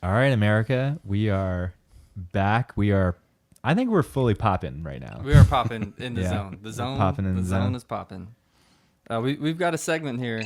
All right, America, we are back. I think we're fully popping right now. We are popping in the Yeah, zone. The we're zone, popping in the the zone zone. is popping. We've got a segment here,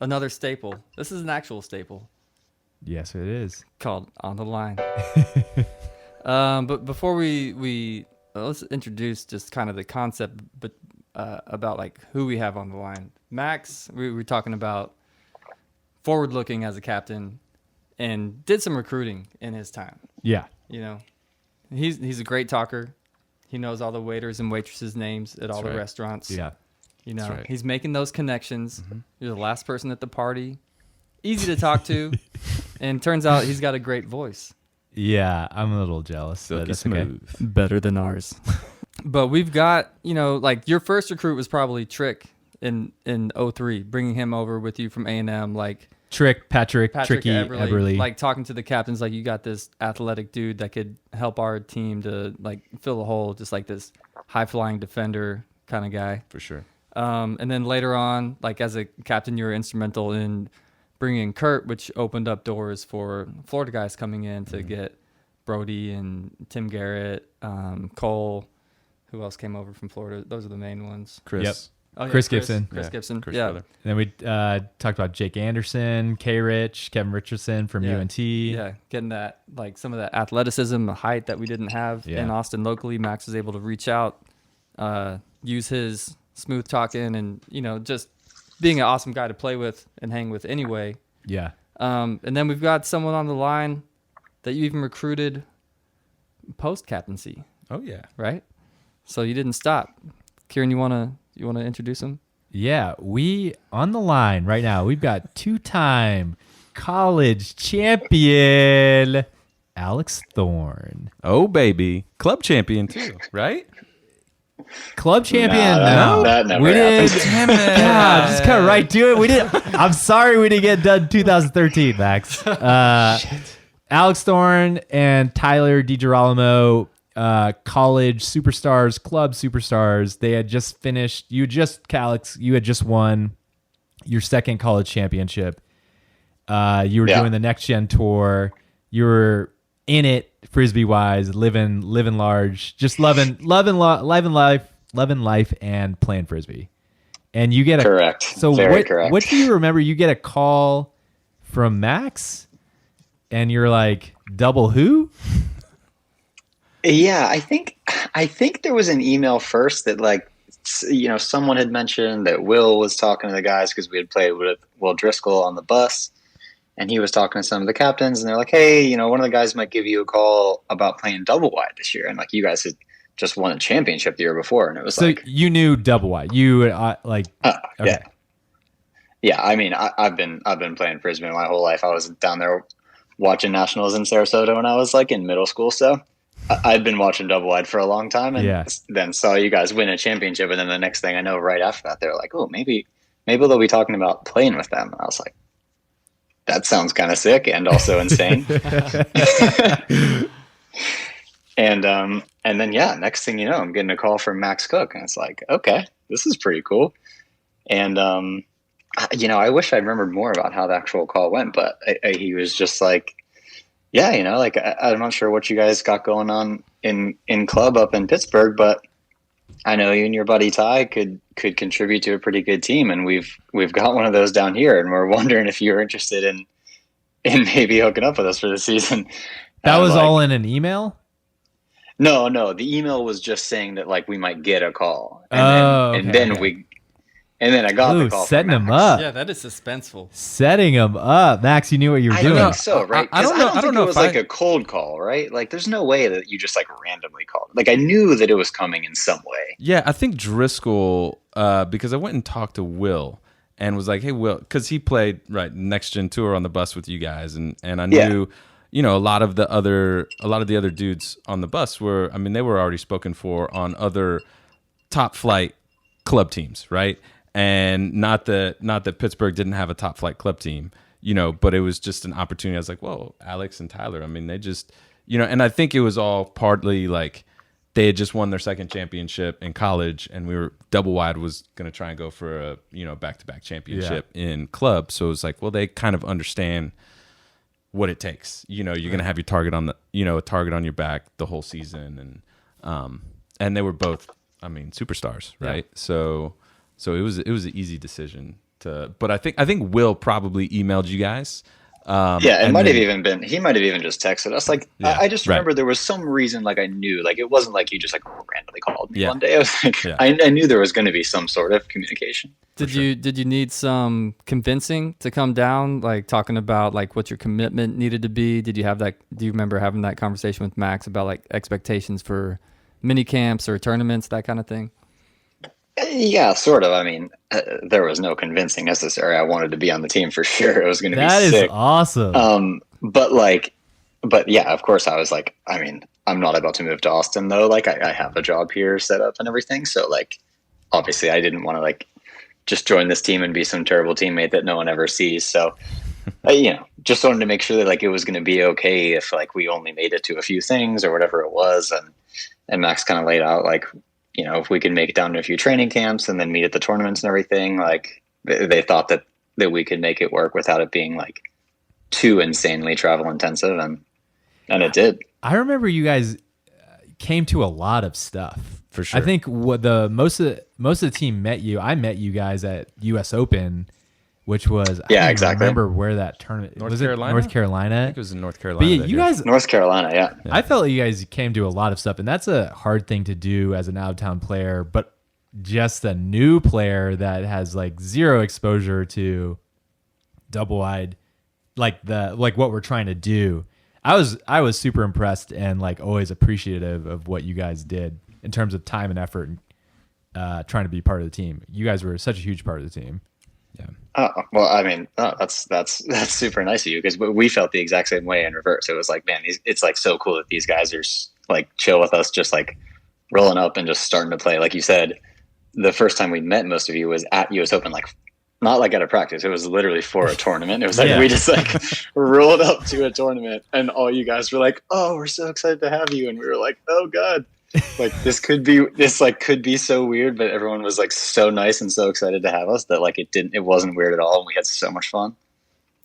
another staple. This is an actual staple Yes, it is. called On the Line. But before we let's introduce just kind of the concept, but about like who we have on the line. Max, we were talking about forward looking as a captain, and did some recruiting in his time. Yeah. You know, he's a great talker. He knows all the waiters and waitresses' names at all the restaurants. Yeah. You know, right. he's making those connections. You're the last person at the party. Easy to talk to. And turns out he's got a great voice. Yeah, I'm a little jealous. Silky But that's okay. smooth. Better than ours. But we've got, you know, like your first recruit was probably Trick in 03, bringing him over with you from A&M. Like Patrick, Tricky, Eberly. Like talking to the captains, like you got this athletic dude that could help our team to like fill a hole, just like this high-flying defender kind of guy. For sure. And then later on, like as a captain, you were instrumental in bringing in Kurt, which opened up doors for Florida guys coming in to get Brody and Tim Garrett, Cole. Who else came over from Florida? Those are the main ones. Chris. Yep. Oh, yeah, Chris Gibson. Chris Yeah, Gibson. Chris Yeah. brother. And then we talked about Jake Anderson, K. Rich, Kevin Richardson from Yeah. UNT. Yeah, getting that, like some of that athleticism, the height that we didn't have in Austin locally. Max was able to reach out, use his smooth talking, and you know, just being an awesome guy to play with and hang with anyway. Yeah. And then we've got someone on the line that you even recruited post captaincy, Oh, yeah. right? So you didn't stop. Kieran, you wanna introduce him? Yeah, we on the line right now. We've got two-time college champion Alex Thorne, Oh, baby. Club champion, too, right? club champion. No, that never we did. Damn it. God, just cut right to it. We did. I'm sorry we didn't get done 2013, Max. Alex Thorne and Tyler DiGirolamo, college superstars, club superstars. They had just finished. Alex, you had just won your second college championship. You were doing the next gen tour. You were in it frisbee wise, living large, just loving life, and playing frisbee. And you get Correct. So Very what? correct. What do you remember? You get a call from Max, and you're like, double who? Yeah, I think there was an email first that someone had mentioned that Will was talking to the guys because we had played with Will Driscoll on the bus, and he was talking to some of the captains, and they're like, hey, one of the guys might give you a call about playing double wide this year, and like you guys had just won a championship the year before, and it was So like you knew double wide. You okay. Yeah. I mean, I've been playing frisbee my whole life. I was down there watching nationals in Sarasota when I was like in middle school, so I'd been watching double wide for a long time, and then saw you guys win a championship, and then the next thing I know, right after that, they're like, "Oh, maybe they'll be talking about playing with them." And I was like, "That sounds kind of sick and also insane." And then next thing you know, I'm getting a call from Max Cook, and it's like, okay, this is pretty cool. And I wish I remembered more about how the actual call went, but he was just like, yeah, I'm not sure what you guys got going on in club up in Pittsburgh, but I know you and your buddy Ty could contribute to a pretty good team, and we've got one of those down here, and we're wondering if you're interested in maybe hooking up with us for the season. That was all in an email? No, the email was just saying that like we might get a call, and then I got the call. Setting from him Max. up. Yeah, that is suspenseful. Setting him up. Max, you knew what you were I doing. think so, right? I don't know. I don't know It was if like a cold call, right? Like, there's no way that you just like randomly called. Like, I knew that it was coming in some way. Yeah, I think Driscoll, because I went and talked to Will and was like, hey, Will, because he played, Next Gen Tour on the bus with you guys. And I knew, a lot of the other dudes on the bus were, I mean, they were already spoken for on other top flight club teams, right? And not that Pittsburgh didn't have a top flight club team, but it was just an opportunity. I was like, whoa, Alex and Tyler. I mean, they just, and I think it was all partly like they had just won their second championship in college, and we were double wide was going to try and go for a, back-to-back championship in club. So it was like, well, they kind of understand what it takes. You know, you're gonna have your target on the a target on your back the whole season, and they were both, I mean, superstars, right? Yeah. So it was an easy decision to. But I think Will probably emailed you guys. It might have even been, he might have even just texted us. Like, I just remember there was some reason, like I knew, like it wasn't like you just like randomly called me one day. I was like, I knew there was going to be some sort of communication. Did you need some convincing to come down, like talking about like what your commitment needed to be? Did you have that? Do you remember having that conversation with Max about like expectations for mini camps or tournaments, that kind of thing? Yeah, sort of. I mean, there was no convincing necessary. I wanted to be on the team for sure. It was going to be sick. That is awesome. But yeah, of course I was like, I mean, I'm not about to move to Austin though. Like I have a job here set up and everything. So like, obviously I didn't want to like just join this team and be some terrible teammate that no one ever sees. So, just wanted to make sure that like it was going to be okay if like we only made it to a few things or whatever it was. And Max kind of laid out like, if we could make it down to a few training camps and then meet at the tournaments and everything, like they thought that we could make it work without it being like too insanely travel intensive. And it did. I remember you guys came to a lot of stuff. For sure. I think what most of the team met you. I met you guys at US Open, which was, I don't even remember where that tournament was. Carolina? North Carolina? I think it was in North Carolina. But you guys, North Carolina, yeah. I felt like you guys came to a lot of stuff, and that's a hard thing to do as an out-of-town player, but just a new player that has like zero exposure to double wide, like what we're trying to do. I was super impressed and like always appreciative of what you guys did in terms of time and effort and trying to be part of the team. You guys were such a huge part of the team. Yeah. Oh, well, I mean, that's super nice of you, because we felt the exact same way in reverse. It was like, man, it's like so cool that these guys are like chill with us, just like rolling up and just starting to play. Like you said, the first time we met most of you was at US Open, like not like at a practice. It was literally for a tournament. It was like we just like rolled up to a tournament and all you guys were like, "Oh, we're so excited to have you." And we were like, "Oh God." Like this could be so weird, but everyone was like so nice and so excited to have us that like it wasn't weird at all, and we had so much fun.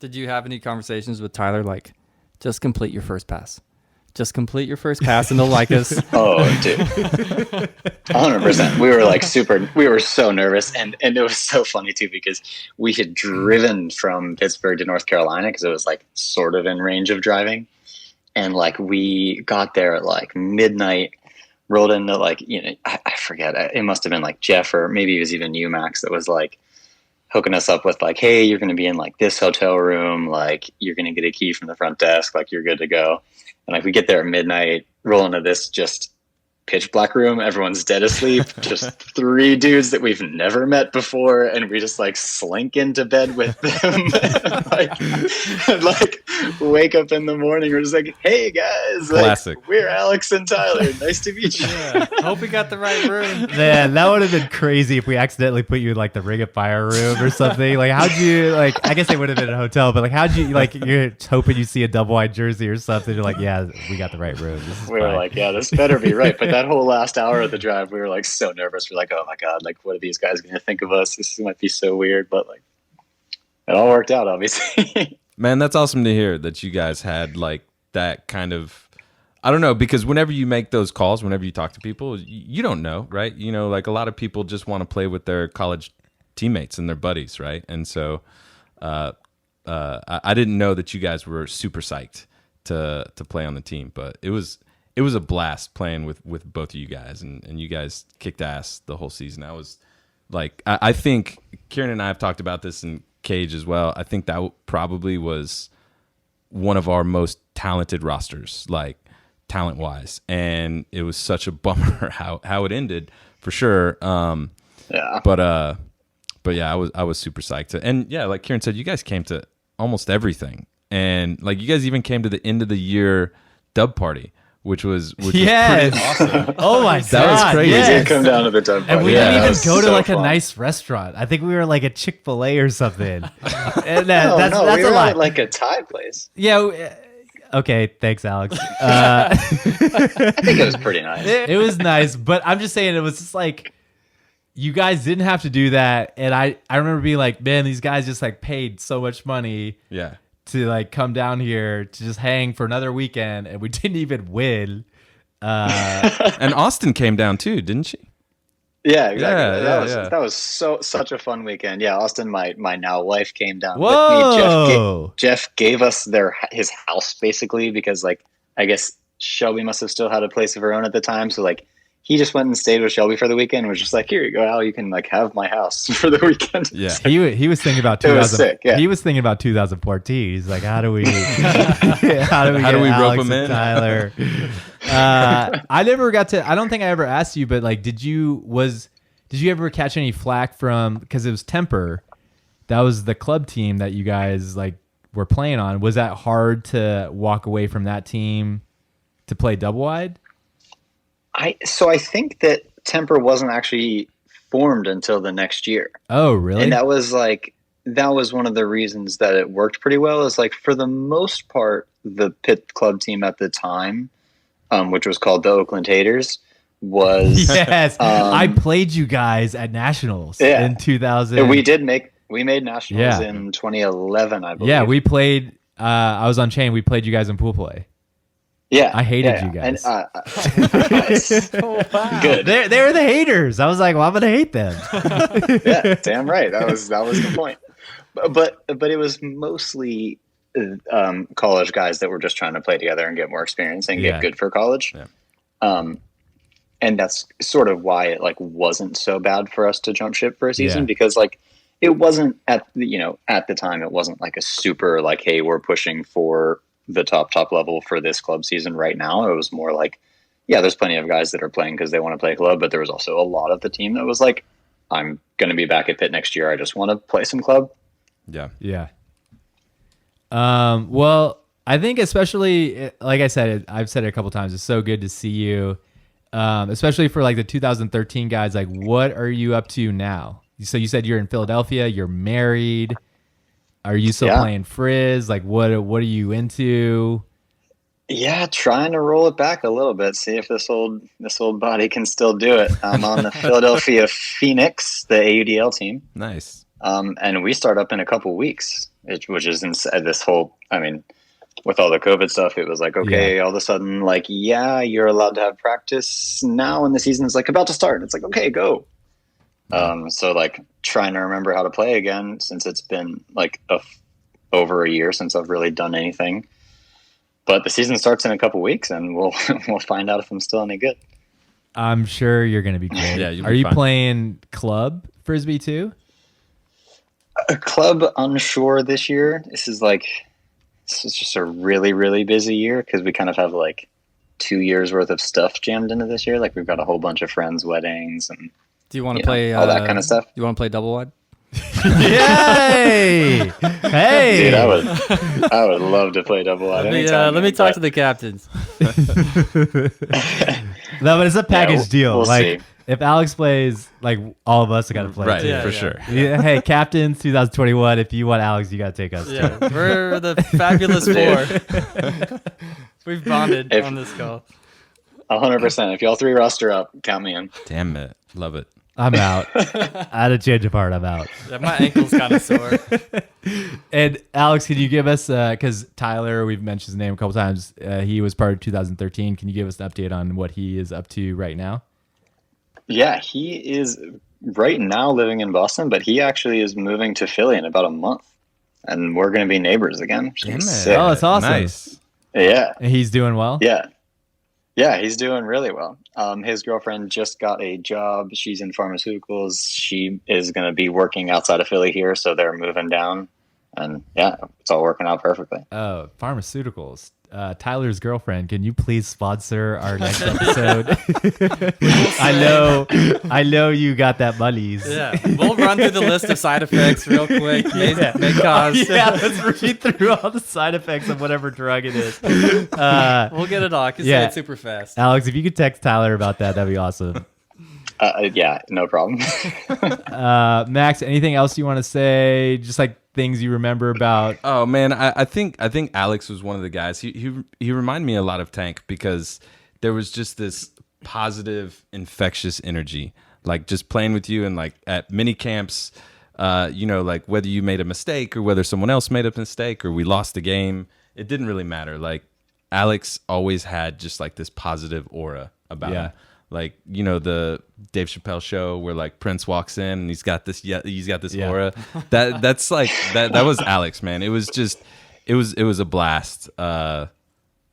Did you have any conversations with Tyler like, just complete your first pass? Just complete your first pass and they'll like us. Oh, dude. 100%. We were like we were so nervous. And it was so funny too, because we had driven from Pittsburgh to North Carolina because it was like sort of in range of driving. And like we got there at like midnight, rolled into like, I forget, it must have been like Jeff or maybe it was even you, Max, that was like hooking us up with like, hey, you're going to be in like this hotel room. Like you're going to get a key from the front desk. Like you're good to go. And like we get there at midnight, roll into this just pitch black room. Everyone's dead asleep. Just three dudes that we've never met before, and we just like slink into bed with them. and like wake up in the morning. We're just like, "Hey guys, classic. Like, we're Alex and Tyler. Nice to meet you." Yeah. Hope we got the right room. Man, that would have been crazy if we accidentally put you in like the Ring of Fire room or something. Like, how'd you like? I guess it would have been a hotel, but like, how'd you like? You're hoping you see a double wide jersey or something. You're like, yeah, we got the right room. We were like, yeah, this better be right. But that whole last hour of the drive, we were like so nervous. We're like, oh my God, like what are these guys going to think of us? This might be so weird, but like it all worked out, obviously. Man, that's awesome to hear that you guys had like that kind of, I don't know, because whenever you make those calls, whenever you talk to people, you don't know, right? Like a lot of people just want to play with their college teammates and their buddies, right? And so I didn't know that you guys were super psyched to play on the team, but it was a blast playing with both of you guys, and you guys kicked ass the whole season. I was like, I think Kieran and I have talked about this in Cage as well. I think that probably was one of our most talented rosters, like talent wise, and it was such a bummer how it ended for sure. Yeah. But yeah, I was super psyched. And yeah, like Kieran said, you guys came to almost everything, and like you guys even came to the end of the year dub party. Which was pretty awesome. Oh my God, that was crazy. yes. We did come down to the dub party. And we didn't even go to so like fun. a nice restaurant. I think we were like a Chick-fil-A or something. And No, that's we a were lie. at like a Thai place. Yeah. Okay. Thanks, Alex. I think it was pretty nice. It was nice, but I'm just saying it was just like you guys didn't have to do that. And I remember being like, man, these guys just like paid so much money Yeah. to like come down here to just hang for another weekend, and we didn't even win. And Austin came down too, didn't she? Yeah, exactly. Yeah, That was such a fun weekend. Yeah, Austin, my now wife came down Whoa! with me. Jeff gave us his house basically because like I guess Shelby must have still had a place of her own at the time. So like he just went and stayed with Shelby for the weekend and was just like, here you go, Al, you can like have my house for the weekend. Yeah. He was thinking about It 2000. was sick, yeah. He was thinking about 2014. He's like, how do we get How do we rope Alex him and in? Tyler? I never got to. I don't think I ever asked you, but like, did you ever catch any flack from, because it was Temper? That was the club team that you guys like were playing on. Was that hard to walk away from that team to play double wide? I think that Temper wasn't actually formed until the next year. Oh, really? And that was one of the reasons that it worked pretty well is like for the most part, the Pitt club team at the time, which was called the Oakland Haters, was yes. I played you guys at Nationals in 2000. And we made Nationals in 2011, I believe. Yeah, we played. I was on chain. We played you guys in pool play. Yeah, I hated you guys. And, nice. Wow. Good. They were the haters. I was like, well, I'm gonna hate them. Yeah, damn right. That was the point. But it was mostly college guys that were just trying to play together and get more experience and get good for college. Yeah. And that's sort of why it like wasn't so bad for us to jump ship for a season because like it wasn't at the time it wasn't like a super like, hey, we're pushing for the top level for this club season right now. It was more like, yeah, there's plenty of guys that are playing because they want to play club, but there was also a lot of the team that was like, I'm going to be back at Pitt next year. I just want to play some club. Yeah. Yeah. Well, I think especially, like I said, I've said it a couple times, it's so good to see you, especially for like the 2013 guys. Like, what are you up to now? So you said you're in Philadelphia, you're married. Are you still playing Frizz? Like, what are you into? Yeah, trying to roll it back a little bit, see if this old body can still do it. I'm on the Philadelphia Phoenix, the AUDL team. Nice. And we start up in a couple weeks, which is this whole, I mean, with all the COVID stuff, it was like, okay, all of a sudden, like, yeah, you're allowed to have practice now and the season's like about to start. It's like, okay, go. So like trying to remember how to play again since it's been like over a year since I've really done anything. But the season starts in a couple weeks, and we'll find out if I'm still any good. I'm sure you're going to be great. Yeah, you'll are be you fine. playing club frisbee too? A club unsure this year. This is just a really, really busy year because we kind of have like 2 years worth of stuff jammed into this year. Like we've got a whole bunch of friends' weddings and Do you want to play all that kind of stuff. You want to play double wide? Yay! Hey, Dude, I would love to play double wide. anytime, Let me man, talk but to the captains. No, but it's a package deal. we'll like see. if Alex plays, like all of us got to play. Right, too. Yeah, for yeah. sure. Yeah, hey, captains, 2021. If you want Alex, you got to take us. Yeah, we're the fabulous four. We've bonded on this call. 100%. If y'all three roster up, count me in. Damn it. Love it. I'm out. I had a change of heart. I'm out. Yeah, my ankle's kind of sore. And Alex, can you give us, because Tyler, we've mentioned his name a couple times. He was part of 2013. Can you give us an update on what he is up to right now? Yeah, he is right now living in Boston, but he actually is moving to Philly in about a month. And we're going to be neighbors again. which Damn is it. sick. Oh, that's awesome. Nice. Yeah. And he's doing well? Yeah. Yeah, he's doing really well. His girlfriend just got a job. She's in pharmaceuticals. She is going to be working outside of Philly here, so they're moving down. And yeah, it's all working out perfectly. Oh, pharmaceuticals. Tyler's girlfriend, can you please sponsor our next episode? I know you got that money's. Yeah, we'll run through the list of side effects real quick. May cause. Yeah, let's read through all the side effects of whatever drug it is. We'll get it all. I can say it super fast. Alex, if you could text Tyler about that, that'd be awesome. Yeah, no problem. Max, anything else you want to say? Just like things you remember about? Oh man, I think Alex was one of the guys. He reminded me a lot of Tank because there was just this positive, infectious energy. Like just playing with you and like at mini camps, like whether you made a mistake or whether someone else made a mistake or we lost the game, it didn't really matter. Like Alex always had just like this positive aura about him. Like, the Dave Chappelle show where like Prince walks in and he's got this aura. That's like that was Alex, man. It was a blast.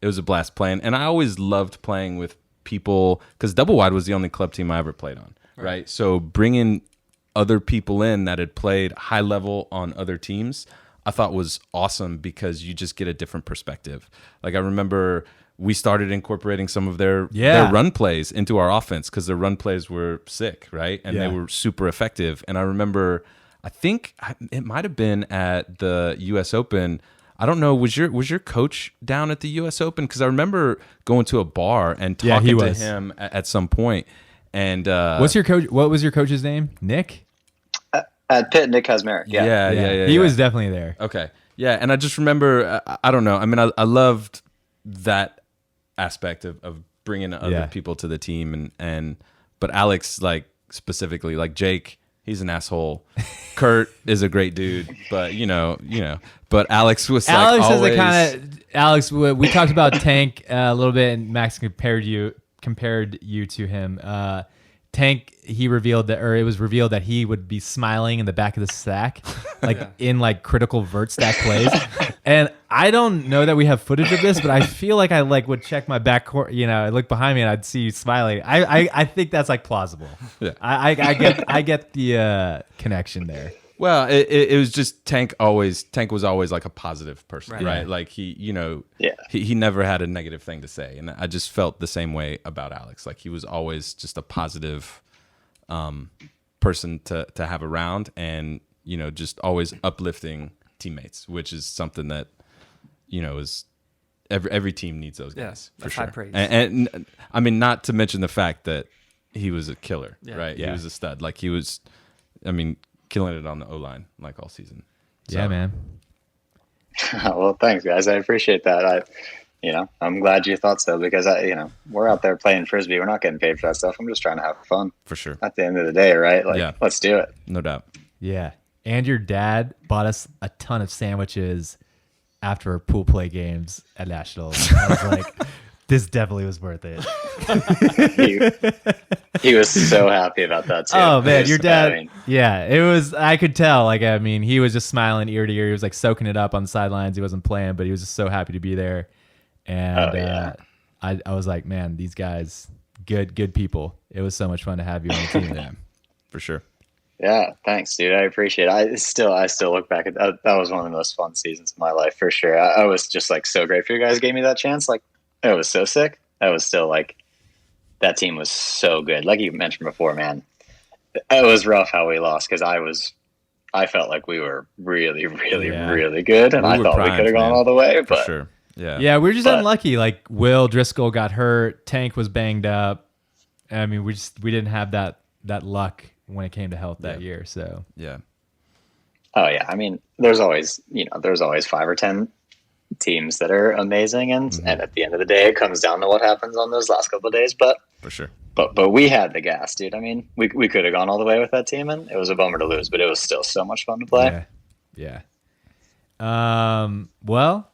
It was a blast playing, and I always loved playing with people because Double Wide was the only club team I ever played on, right? So bringing other people in that had played high level on other teams, I thought was awesome because you just get a different perspective. Like I remember we started incorporating some of their run plays into our offense because their run plays were sick, right? And they were super effective. And I remember, I think it might have been at the U.S. Open. I don't know. Was your coach down at the U.S. Open? Because I remember going to a bar and talking to him at some point. And what's your coach? What was your coach's name? Nick. At Pitt, Nick Kazmarek. Yeah. He was definitely there. Okay. Yeah, and I just remember. I don't know. I mean, I loved that aspect of bringing other people to the team, but Alex, like specifically, like Jake. He's an asshole. Kurt is a great dude, but but Alex was Alex like always... is the kind of Alex. We talked about Tank a little bit, and Max compared you to him. Tank, it was revealed that he would be smiling in the back of the stack, like in like critical vert stack plays. And I don't know that we have footage of this, but I feel like I like would check my back court. I look behind me and I'd see you smiling. I think that's like plausible. Yeah, I get the connection there. Well, it was just Tank was always like a positive person, right? Like he never had a negative thing to say. And I just felt the same way about Alex. Like he was always just a positive person to have around and, just always uplifting teammates, which is something that, is every team needs those guys for sure. High praise. And I mean, not to mention the fact that he was a killer, right? Yeah. He was a stud. Like he was, killing it on the O-line like all season. So. Yeah, man. Well, thanks, guys. I appreciate that. I'm glad you thought so because we're out there playing Frisbee. We're not getting paid for that stuff. I'm just trying to have fun. For sure. At the end of the day, right? Let's do it. No doubt. Yeah. And your dad bought us a ton of sandwiches after our pool play games at Nationals. I was like, this definitely was worth it. He was so happy about that too. Oh man, your dad. It was. I could tell. Like, he was just smiling ear to ear. He was like soaking it up on the sidelines. He wasn't playing, but he was just so happy to be there. And I was like, man, these guys, good people. It was so much fun to have you on the team. Yeah, for sure. Yeah, thanks, dude. I appreciate it. I still look back at that. That was one of the most fun seasons of my life for sure. I was just like so grateful you guys gave me that chance. Like. It was so sick. I was still like, that team was so good. Like you mentioned before, man, it was rough how we lost because I felt like we were really, really, really good, and I thought we could have gone all the way. But sure, we were just unlucky. Like Will Driscoll got hurt, Tank was banged up. We didn't have that luck when it came to health that year. So yeah. Oh yeah, there's always 5 or 10 teams that are amazing, and at the end of the day, it comes down to what happens on those last couple of days. But for sure, but we had the gas, dude. We could have gone all the way with that team, and it was a bummer to lose, but it was still so much fun to play. Yeah. Well,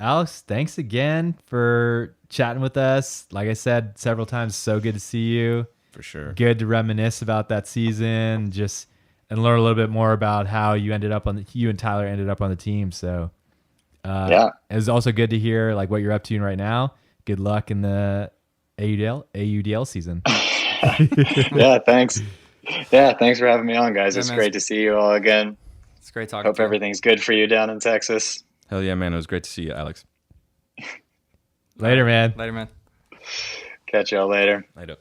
Alex, thanks again for chatting with us. Like I said several times, so good to see you. For sure, good to reminisce about that season, and learn a little bit more about how you and Tyler ended up on the team. So. It was also good to hear like what you're up to right now. Good luck in the AUDL season. Yeah, thanks. Yeah, thanks for having me on, guys. It's great to see you all again. It's great talking. Hope everything's good for you down in Texas. Hell yeah, man! It was great to see you, Alex. Later, man. Later, man. Catch y'all later. Later.